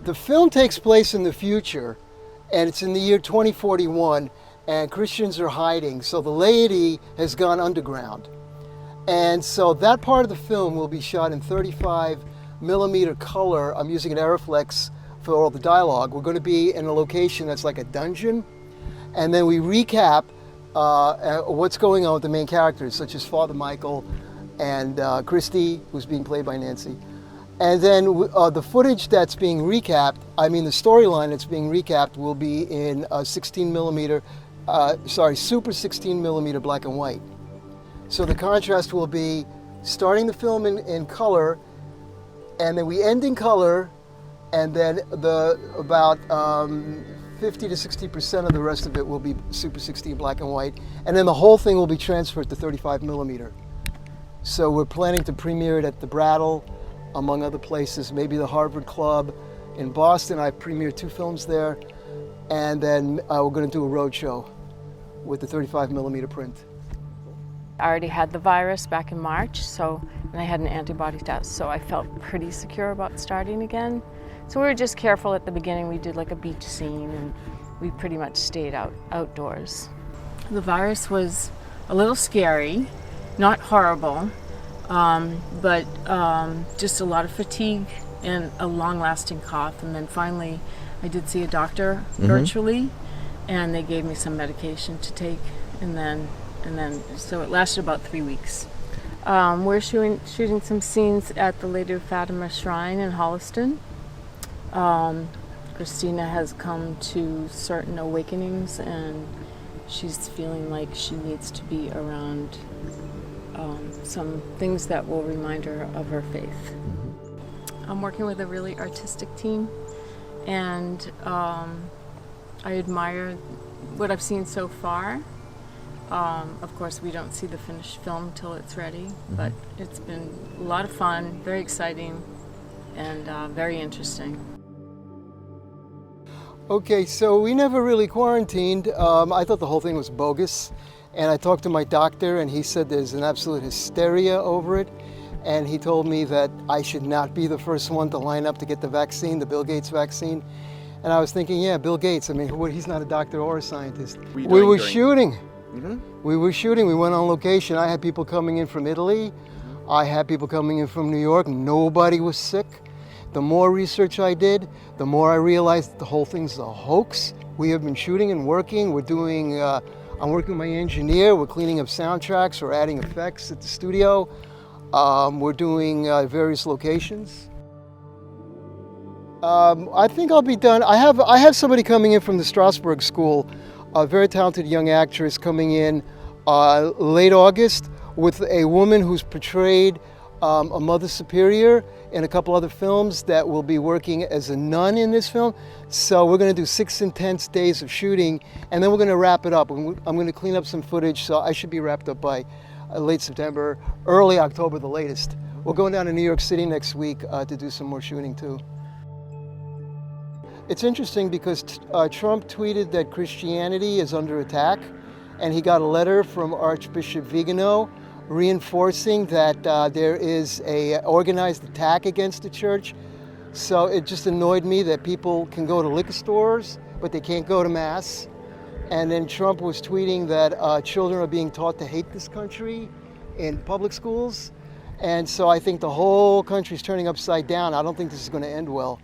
The film takes place in the future, and it's in the year 2041, and Christians are hiding, so the laity has gone underground. And so that part of the film will be shot in 35 millimeter color. I'm using an Aeroflex for all the dialogue. We're going to be in a location that's like a dungeon, and then we recap what's going on with the main characters, such as Father Michael and Christy, who's being played by Nancy. And then the footage that's being recapped, the storyline that's being recapped will be in 16 millimeter, super 16 millimeter black and white. So the contrast will be starting the film in color, and then we end in color, and then about 50 to 60% of the rest of it will be super 16 black and white, and then the whole thing will be transferred to 35 millimeter. So we're planning to premiere it at the Brattle, among other places, maybe the Harvard Club in Boston. I premiered 2 films there, and then we're going to do a road show with the 35 millimeter print. I already had the virus back in March, and I had an antibody test, so I felt pretty secure about starting again. So we were just careful at the beginning. We did like a beach scene, and we pretty much stayed outdoors. The virus was a little scary, not horrible, but just a lot of fatigue and a long-lasting cough. And then finally, I did see a doctor virtually, and they gave me some medication to take, and then so it lasted about 3 weeks. We're shooting some scenes at the Lady of Fatima Shrine in Holliston. Christina has come to certain awakenings, and she's feeling like she needs to be around some things that will remind her of her faith. I'm working with a really artistic team, and I admire what I've seen so far. Of course, we don't see the finished film till it's ready, but it's been a lot of fun, very exciting, and very interesting. Okay, so we never really quarantined. I thought the whole thing was bogus, and I talked to my doctor, and he said there's an absolute hysteria over it, and he told me that I should not be the first one to line up to get the vaccine, the Bill Gates vaccine. And I was thinking, yeah, Bill Gates, he's not a doctor or a scientist. We were shooting. We were shooting. We went on location. I had people coming in from Italy. I had people coming in from New York. Nobody was sick. The more research I did, the more I realized that the whole thing's a hoax. We have been shooting and working. We're doing, I'm working with my engineer. We're cleaning up soundtracks. We're adding effects at the studio. We're doing various locations. I think I'll be done. I have somebody coming in from the Strasberg School, a very talented young actress coming in late August with a woman who's portrayed a Mother Superior in a couple other films that will be working as a nun in this film. So we're going to do 6 intense days of shooting, and then we're going to wrap it up. I'm going to clean up some footage, so I should be wrapped up by late September, early October the latest. We're going down to New York City next week to do some more shooting too. It's interesting because Trump tweeted that Christianity is under attack, and he got a letter from Archbishop Vigano reinforcing that there is a organized attack against the church. So it just annoyed me that people can go to liquor stores, but they can't go to Mass. And then Trump was tweeting that children are being taught to hate this country in public schools. And so I think the whole country's turning upside down. I don't think this is going to end well.